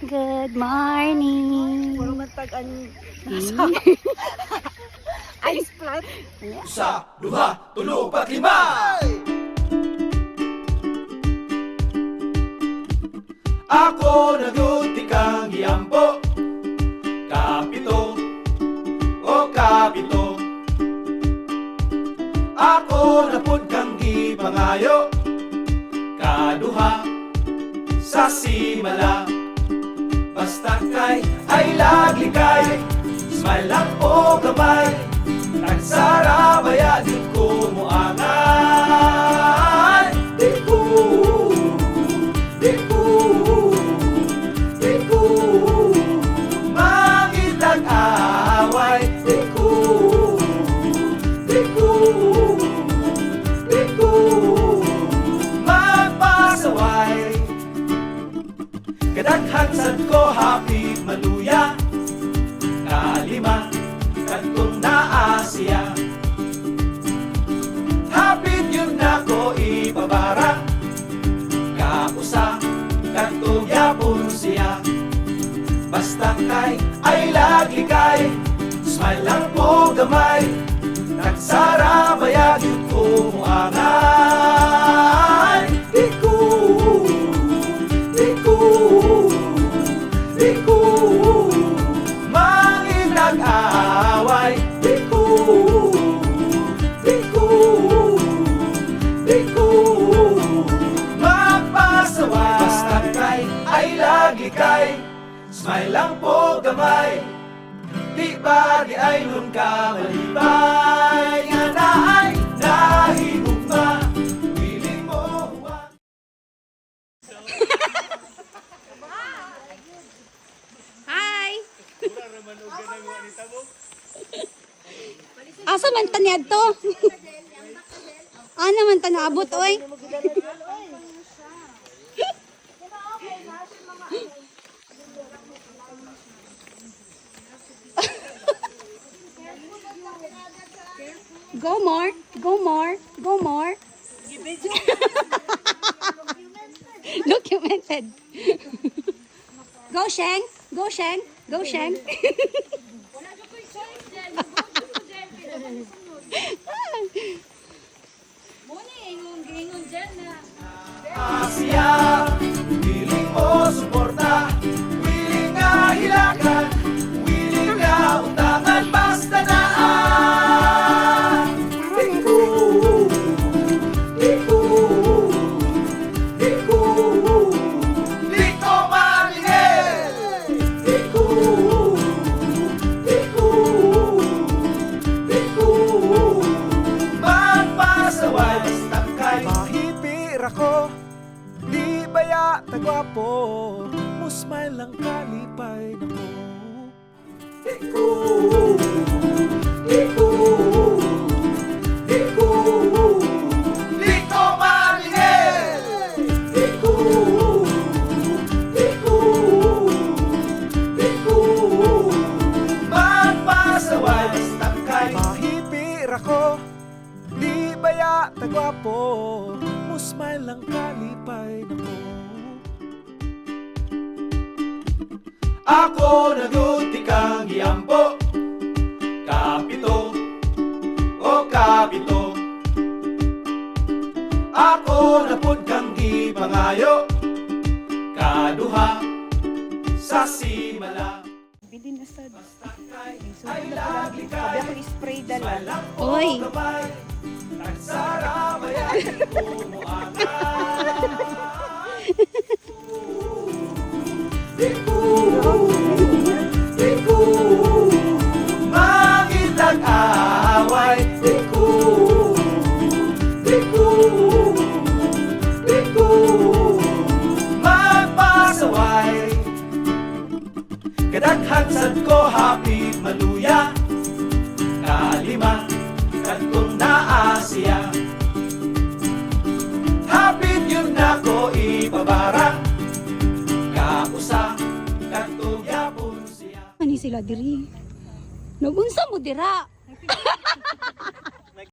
Good morning. Puro matag-an nasa ice plant. Usa, duha, tulo, pat, lima! Ako naguti kang iyampo, kapito, o kapito. Ako napod kang gipangayo, kaduha, sa simala. Basta kay ay laglikay, smile lang o gamay, nagsara baya di ko muangan. Di ko mangitag away. Di ko magpasaway. Kadaghan sad ko hapit maluya, kalima kadtong naa siya. Hapit yun na ko ipabarang, kausa kadtong yapon siya. Basta kay ay laglikay, smile lang po gamay, nagsara bayag yun ko muangan. Di ko manginag away. Di ko magpasaway. Basta kay ay laglikay, smile lang po gamay, di ba di ay nun ka malibay. Nga na ay nahigugma, piling mo huwag. Hi. Asa man tanyad to? Ano man tanaabot oy? Go more, go more, go more. Documented. Go Sheng, go Sheng, go Sheng. Asya, willing mo suporta, willing nga hilakan, willing nga utangan, basta naan. Di ko malingin. Di ko magpasaway. Basta kay mahipir ako, di baya tagwapo, musmay lang kalipay na mo. Di ko malingin. Di ko magpasaway. Basta kay mahipir ako, di baya tagwapo, musmay lang kalipay na mo. Ako naguti kang iyampo, kapito, o kapito. Ako napod kang gipangayo, kaduha, sa simala. Bilin na sad. Ay laglikay, Sabi ako spray dala. smile lang o Oy. gamay, nagsara baya di ko muangan. Di ko mangitag away. Di ko magpasaway. Kadaghan sad ko hapit maluya, kalima kadtong naa siya. Hapit yun na ko ipabarang, kausa kadtong yapon siya. Ani sila diri? Nagunsa mo dira?